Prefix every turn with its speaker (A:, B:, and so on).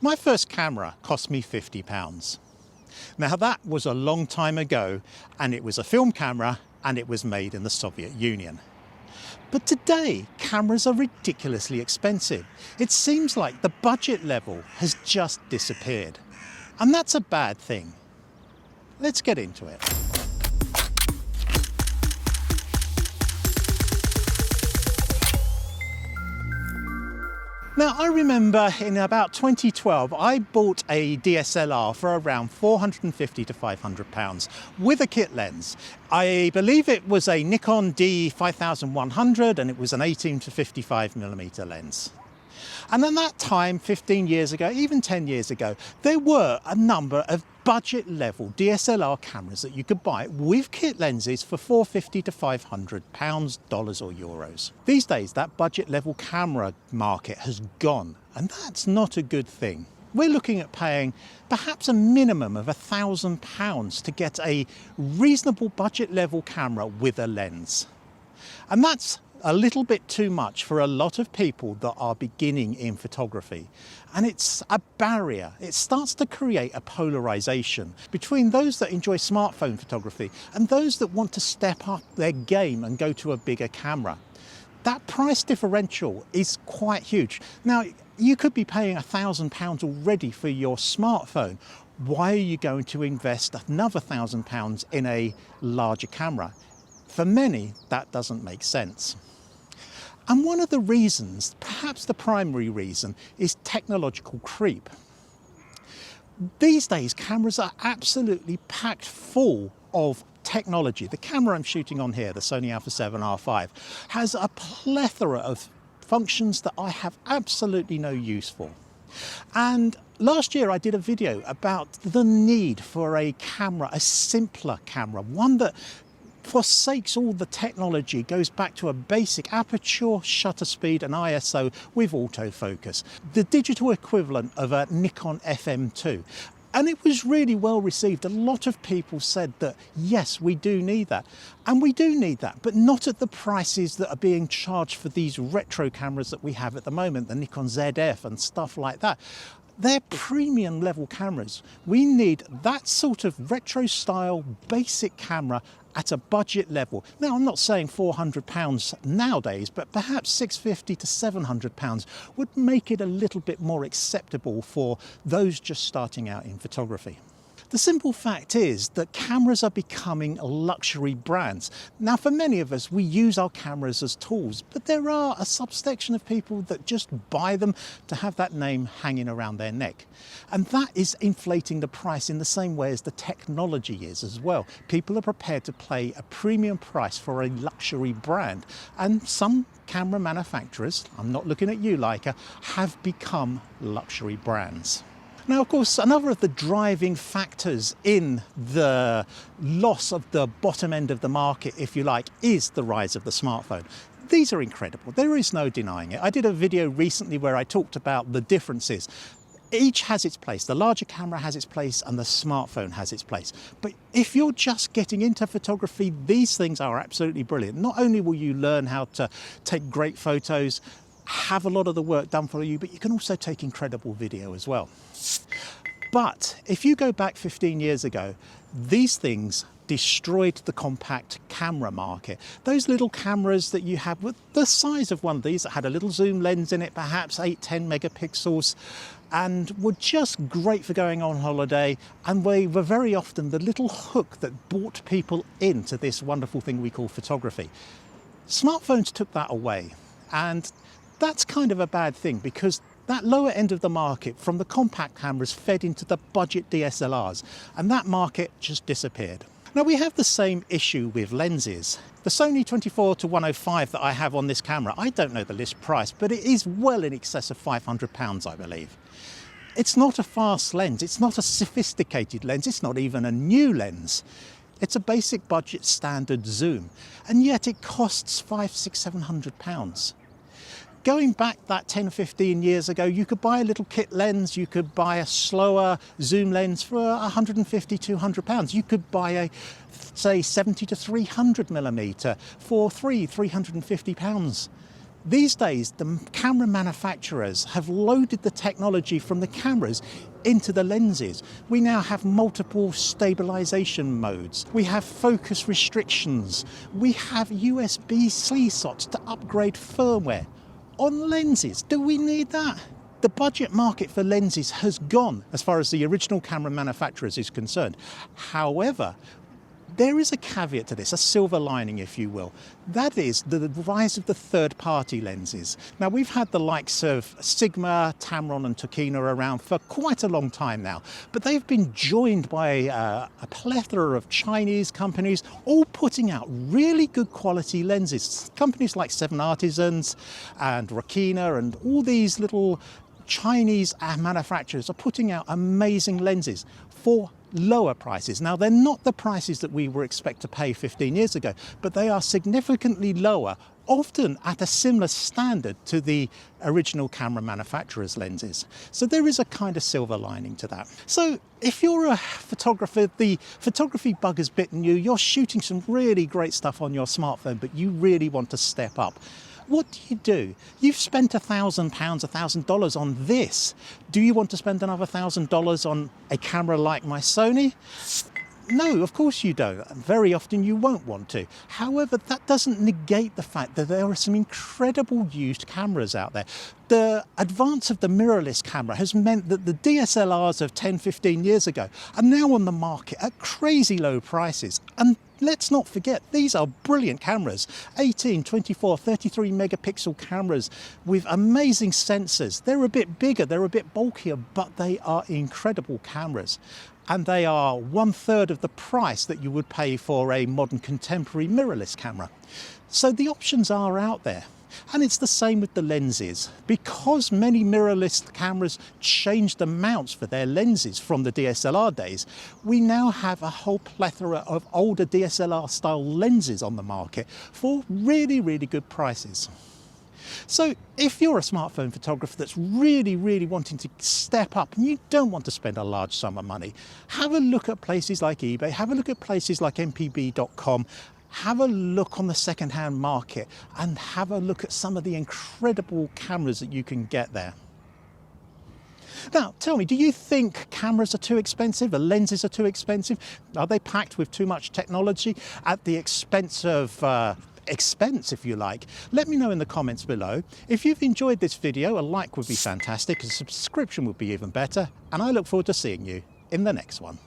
A: My first camera cost me £50. Now that was a long time ago, and it was a film camera and it was made in the Soviet Union. But today, cameras are ridiculously expensive. It seems like the budget level has just disappeared. And that's a bad thing. Let's get into it. Now, I remember in about 2012, I bought a DSLR for around £450 to £500 with a kit lens. I believe it was a Nikon D5100 and it was an 18 to 55mm lens. And at that time, 15 years ago, even 10 years ago, there were a number of budget level DSLR cameras that you could buy with kit lenses for £450 to £500, dollars or euros. These days, that budget level camera market has gone, and that's not a good thing. We're looking at paying perhaps a minimum of £1,000 to get a reasonable budget level camera with a lens. And that's a little bit too much for a lot of people that are beginning in photography. And it's a barrier. It starts to create a polarization between those that enjoy smartphone photography and those that want to step up their game and go to a bigger camera. That price differential is quite huge. Now, you could be paying £1,000 already for your smartphone. Why are you going to invest another £1,000 in a larger camera? For many, that doesn't make sense. And one of the reasons, perhaps the primary reason, is technological creep. These days, cameras are absolutely packed full of technology. The camera I'm shooting on here, the Sony Alpha 7 R5, has a plethora of functions that I have absolutely no use for. And last year I did a video about the need for a camera, a simpler camera, one that forsakes all the technology, goes back to a basic aperture, shutter speed and ISO with autofocus, the digital equivalent of a Nikon FM2. And it was really well received. A lot of people said that, yes, we do need that. And we do need that, but not at the prices that are being charged for these retro cameras that we have at the moment, the Nikon ZF and stuff like that. They're premium level cameras. We need that sort of retro style basic camera at a budget level. Now, I'm not saying £400 nowadays, but perhaps £650 to £700 would make it a little bit more acceptable for those just starting out in photography. The simple fact is that cameras are becoming luxury brands. Now, for many of us, we use our cameras as tools, but there are a subsection of people that just buy them to have that name hanging around their neck. And that is inflating the price in the same way as the technology is as well. People are prepared to pay a premium price for a luxury brand. And some camera manufacturers, I'm not looking at you, Leica, have become luxury brands. Now, of course, another of the driving factors in the loss of the bottom end of the market, if you like, is the rise of the smartphone. These are incredible. There is no denying it. I did a video recently where I talked about the differences. Each has its place. The larger camera has its place and the smartphone has its place. But if you're just getting into photography, these things are absolutely brilliant. Not only will you learn how to take great photos, have a lot of the work done for you, but you can also take incredible video as well. But if you go back 15 years ago, these things destroyed the compact camera market. Those little cameras that you have with the size of one of these that had a little zoom lens in it, perhaps 8-10 megapixels, and were just great for going on holiday, and they were very often the little hook that brought people into this wonderful thing we call photography. Smartphones took that away, and that's kind of a bad thing because that lower end of the market from the compact cameras fed into the budget DSLRs, and that market just disappeared. Now, we have the same issue with lenses. The Sony 24-105 that I have on this camera, I don't know the list price, but it is well in excess of £500, I believe. It's not a fast lens, it's not a sophisticated lens, it's not even a new lens. It's a basic budget standard zoom, and yet it costs £500, £600, £700. Going back that 10, 15 years ago, you could buy a little kit lens, you could buy a slower zoom lens for £150, £200. You could buy a, say, 70 to 300mm for £350. These days, the camera manufacturers have loaded the technology from the cameras into the lenses. We now have multiple stabilization modes. We have focus restrictions. We have USB-C slots to upgrade firmware. On lenses, do we need that? The budget market for lenses has gone as far as the original camera manufacturers is concerned. However, there is a caveat to this, a silver lining, if you will. That is the rise of the third-party lenses. Now, we've had the likes of Sigma, Tamron and Tokina around for quite a long time now, but they've been joined by a plethora of Chinese companies, all putting out really good quality lenses. Companies like Seven Artisans and Rakina and all these little Chinese manufacturers are putting out amazing lenses for lower prices. Now, they're not the prices that we were expect to pay 15 years ago, but they are significantly lower, often at a similar standard to the original camera manufacturers' lenses. So there is a kind of silver lining to that. So if you're a photographer, the photography bug has bitten you, you're shooting some really great stuff on your smartphone, but you really want to step up. What do? You've spent £1,000, $1,000 on this. Do you want to spend another $1,000 on a camera like my Sony? No, of course you don't. Very often you won't want to. However, that doesn't negate the fact that there are some incredible used cameras out there. The advance of the mirrorless camera has meant that the DSLRs of 10, 15 years ago are now on the market at crazy low prices. And let's not forget, these are brilliant cameras. 18, 24, 33 megapixel cameras with amazing sensors. They're a bit bigger, they're a bit bulkier, but they are incredible cameras. And they are 1/3 of the price that you would pay for a modern contemporary mirrorless camera. So the options are out there. And it's the same with the lenses. Because many mirrorless cameras changed the mounts for their lenses from the DSLR days, we now have a whole plethora of older DSLR style lenses on the market for really, really good prices. So if you're a smartphone photographer that's really, really wanting to step up and you don't want to spend a large sum of money, have a look at places like eBay, have a look at places like mpb.com, have a look on the second-hand market and have a look at some of the incredible cameras that you can get there. Now, tell me, do you think cameras are too expensive? The lenses are too expensive? Are they packed with too much technology at the expense of expense, if you like? Let me know in the comments below. If you've enjoyed this video, a like would be fantastic, a subscription would be even better, and I look forward to seeing you in the next one.